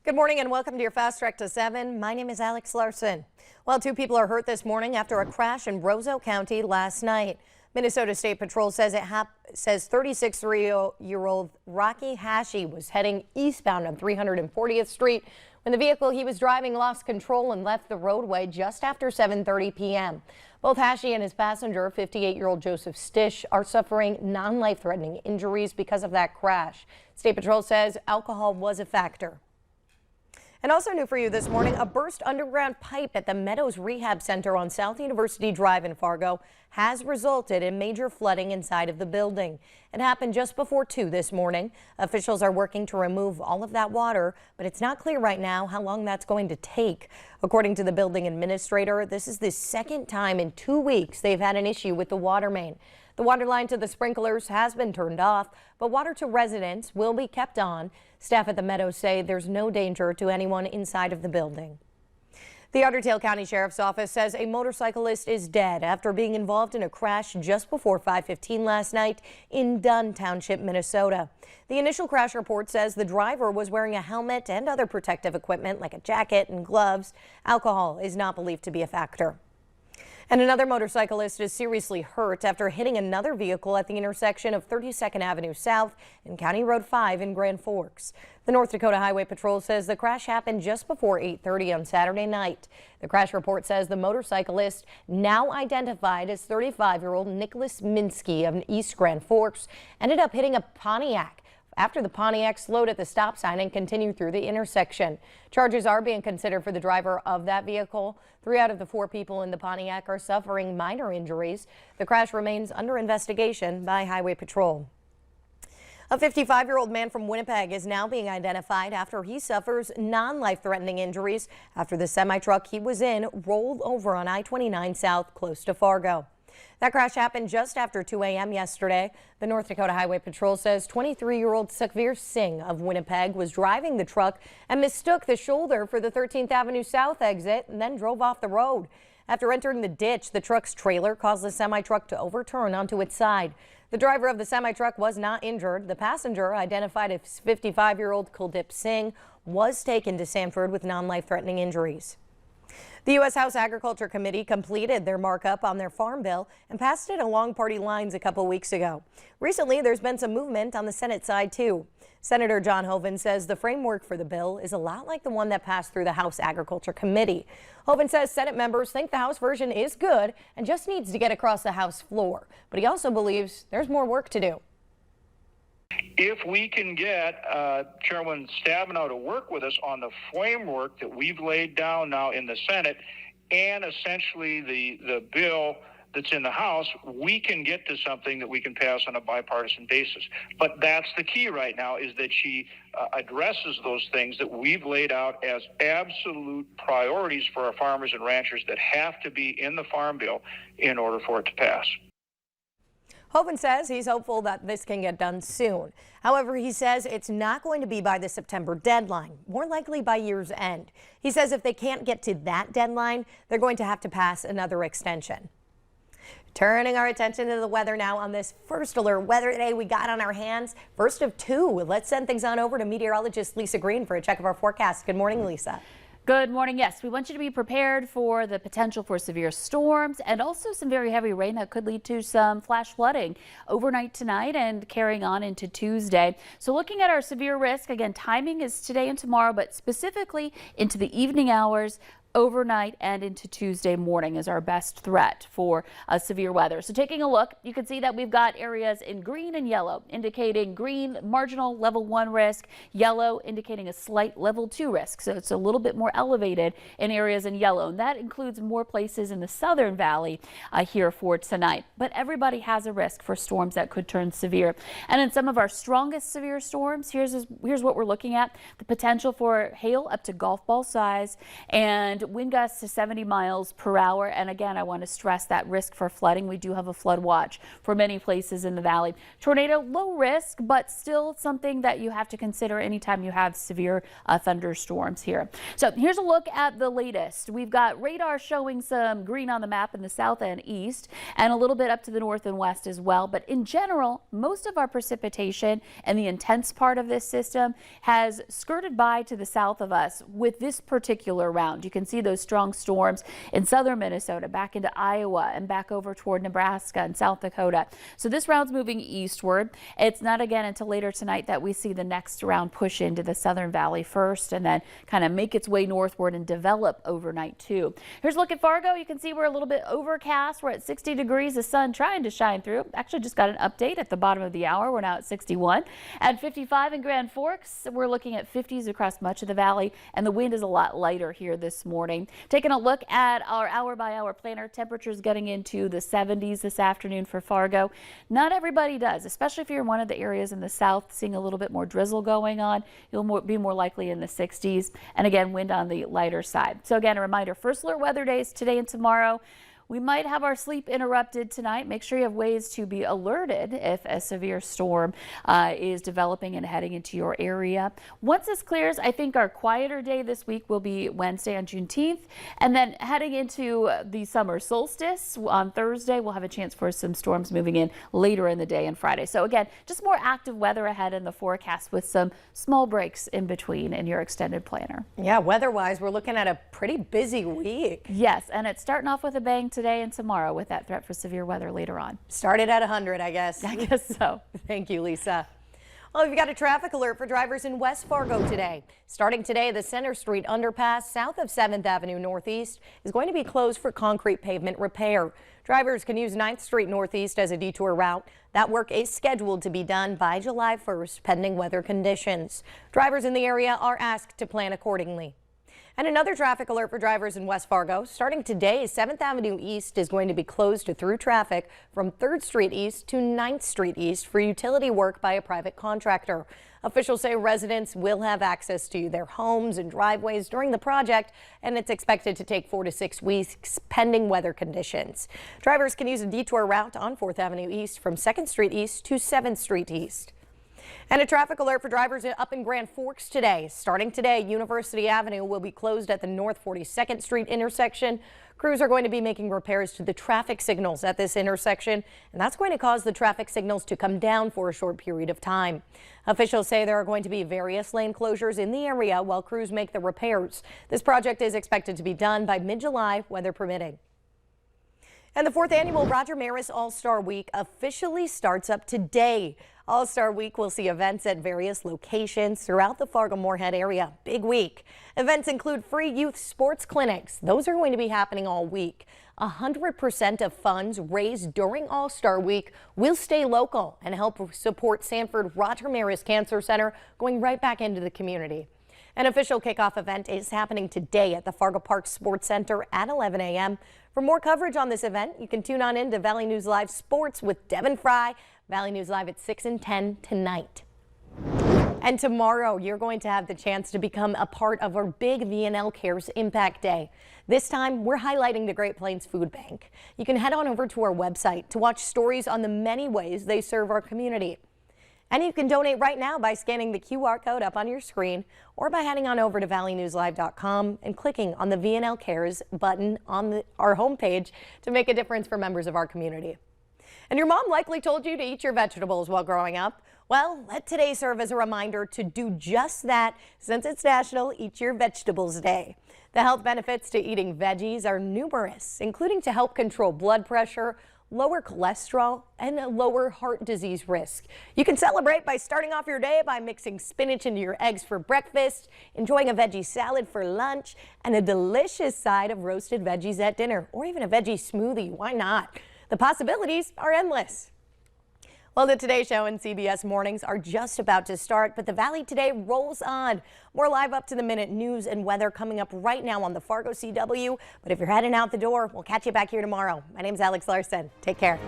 Good morning and welcome to your Fast Track to 7. My name is Alex Larson. Well, 2 people are hurt this morning after a crash in Roseau County last night. Minnesota State Patrol says 36-year-old Rocky Hashi was heading eastbound on 340th Street when the vehicle he was driving lost control and left the roadway just after 7:30 p.m. Both Hashi and his passenger, 58-year-old Joseph Stish, are suffering non-life-threatening injuries because of that crash. State Patrol says alcohol was a factor. And also new for you this morning, a burst underground pipe at the Meadows Rehab Center on South University Drive in Fargo has resulted in major flooding inside of the building. It happened just before 2 this morning. Officials are working to remove all of that water, but it's not clear right now how long that's going to take. According to the building administrator, this is the second time in 2 weeks they've had an issue with the water main. The water line to the sprinklers has been turned off, but water to residents will be kept on. Staff at the Meadows say there's no danger to anyone inside of the building. The Otter Tail County Sheriff's Office says a motorcyclist is dead after being involved in a crash just before 5:15 last night in Dunn Township, Minnesota. The initial crash report says the driver was wearing a helmet and other protective equipment like a jacket and gloves. Alcohol is not believed to be a factor. And another motorcyclist is seriously hurt after hitting another vehicle at the intersection of 32nd Avenue South and County Road 5 in Grand Forks. The North Dakota Highway Patrol says the crash happened just before 8:30 on Saturday night. The crash report says the motorcyclist, now identified as 35-year-old Nicholas Minsky of East Grand Forks, ended up hitting a Pontiac after the Pontiac slowed at the stop sign and continued through the intersection. Charges are being considered for the driver of that vehicle. 3 out of the 4 people in the Pontiac are suffering minor injuries. The crash remains under investigation by Highway Patrol. A 55-year-old man from Winnipeg is now being identified after he suffers non-life-threatening injuries after the semi-truck he was in rolled over on I-29 South close to Fargo. That crash happened just after 2 a.m. yesterday. The North Dakota Highway Patrol says 23-year-old Sukhvir Singh of Winnipeg was driving the truck and mistook the shoulder for the 13th Avenue South exit and then drove off the road. After entering the ditch, the truck's trailer caused the semi-truck to overturn onto its side. The driver of the semi-truck was not injured. The passenger, identified as 55-year-old Kuldip Singh, was taken to Sanford with non-life-threatening injuries. The U.S. House Agriculture Committee completed their markup on their farm bill and passed it along party lines a couple weeks ago. Recently, there's been some movement on the Senate side, too. Senator John Hoeven says the framework for the bill is a lot like the one that passed through the House Agriculture Committee. Hoeven says Senate members think the House version is good and just needs to get across the House floor. But he also believes there's more work to do. If we can get Chairman Stabenow to work with us on the framework that we've laid down now in the Senate and essentially the bill that's in the House, we can get to something that we can pass on a bipartisan basis. But that's the key right now, is that she addresses those things that we've laid out as absolute priorities for our farmers and ranchers that have to be in the Farm Bill in order for it to pass. Hoeven says he's hopeful that this can get done soon. However, he says it's not going to be by the September deadline, more likely by year's end. He says if they can't get to that deadline, they're going to have to pass another extension. Turning our attention to the weather now on this first alert weather day we got on our hands. First of 2. Let's send things on over to meteorologist Lisa Green for a check of our forecast. Good morning, Lisa. Good morning. Yes, we want you to be prepared for the potential for severe storms and also some very heavy rain that could lead to some flash flooding overnight tonight and carrying on into Tuesday. So looking at our severe risk, again, timing is today and tomorrow, but specifically into the evening hours, overnight and into Tuesday morning is our best threat for severe weather. So taking a look, you can see that we've got areas in green and yellow indicating green marginal level 1 risk, yellow indicating a slight level 2 risk. So it's a little bit more elevated in areas in yellow, and that includes more places in the southern valley here for tonight. But everybody has a risk for storms that could turn severe. And in some of our strongest severe storms, here's what we're looking at: the potential for hail up to golf ball size and and wind gusts to 70 miles per hour. And again, I want to stress that risk for flooding. We do have a flood watch for many places in the valley. Tornado, low risk, but still something that you have to consider anytime you have severe thunderstorms here. So here's a look at the latest. We've got radar showing some green on the map in the south and east, and a little bit up to the north and west as well. But in general, most of our precipitation and the intense part of this system has skirted by to the south of us with this particular round. You can see those strong storms in southern Minnesota, back into Iowa, and back over toward Nebraska and South Dakota. So this round's moving eastward. It's not again until later tonight that we see the next round push into the southern valley first and then kind of make its way northward and develop overnight too. Here's a look at Fargo. You can see we're a little bit overcast. We're at 60 degrees, the sun trying to shine through. Actually just got an update at the bottom of the hour. We're now at 61. At 55 in Grand Forks, we're looking at 50s across much of the valley, and the wind is a lot lighter here this morning. Taking a look at our hour-by-hour planner, temperatures getting into the 70s this afternoon for Fargo. Not everybody does, especially if you're in one of the areas in the south seeing a little bit more drizzle going on. You'll be more likely in the 60s, and again, wind on the lighter side. So again, a reminder, first alert weather days today and tomorrow. We might have our sleep interrupted tonight. Make sure you have ways to be alerted if a severe storm is developing and heading into your area. Once this clears, I think our quieter day this week will be Wednesday on Juneteenth. And then heading into the summer solstice on Thursday, we'll have a chance for some storms moving in later in the day and Friday. So again, just more active weather ahead in the forecast with some small breaks in between in your extended planner. Yeah, weather-wise, we're looking at a pretty busy week. Yes, and it's starting off with a bang today and tomorrow with that threat for severe weather later on. Started at 100, I guess. I guess so. Thank you, Lisa. Well, we've got a traffic alert for drivers in West Fargo today. Starting today, the Center Street underpass south of 7th Avenue Northeast is going to be closed for concrete pavement repair. Drivers can use 9th Street Northeast as a detour route. That work is scheduled to be done by July 1st, pending weather conditions. Drivers in the area are asked to plan accordingly. And another traffic alert for drivers in West Fargo. Starting today, 7th Avenue East is going to be closed to through traffic from 3rd Street East to 9th Street East for utility work by a private contractor. Officials say residents will have access to their homes and driveways during the project, and it's expected to take 4 to 6 weeks pending weather conditions. Drivers can use a detour route on 4th Avenue East from 2nd Street East to 7th Street East. And a traffic alert for drivers up in Grand Forks today. Starting today, University Avenue will be closed at the North 42nd Street intersection. Crews are going to be making repairs to the traffic signals at this intersection, and that's going to cause the traffic signals to come down for a short period of time. Officials say there are going to be various lane closures in the area while crews make the repairs. This project is expected to be done by mid-July, weather permitting. And the 4th annual Roger Maris All-Star Week officially starts up today. All-Star Week will see events at various locations throughout the Fargo-Moorhead area. Big week. Events include free youth sports clinics. Those are going to be happening all week. 100% of funds raised during All-Star Week will stay local and help support Sanford Roger Maris Cancer Center, going right back into the community. An official kickoff event is happening today at the Fargo Park Sports Center at 11 a.m. For more coverage on this event, you can tune on in to Valley News Live Sports with Devin Fry. Valley News Live at 6 and 10 tonight. And tomorrow, you're going to have the chance to become a part of our big VNL Cares Impact Day. This time, we're highlighting the Great Plains Food Bank. You can head on over to our website to watch stories on the many ways they serve our community. And you can donate right now by scanning the QR code up on your screen or by heading on over to valleynewslive.com and clicking on the VNL Cares button on our homepage to make a difference for members of our community. And your mom likely told you to eat your vegetables while growing up. Well, let today serve as a reminder to do just that since it's National Eat Your Vegetables Day. The health benefits to eating veggies are numerous, including to help control blood pressure, lower cholesterol, and a lower heart disease risk. You can celebrate by starting off your day by mixing spinach into your eggs for breakfast, enjoying a veggie salad for lunch, and a delicious side of roasted veggies at dinner, or even a veggie smoothie. Why not? The possibilities are endless. Well, the Today Show and CBS Mornings are just about to start, but the Valley Today rolls on. More live up-to-the-minute news and weather coming up right now on the Fargo CW. But if you're heading out the door, we'll catch you back here tomorrow. My name's Alex Larson. Take care.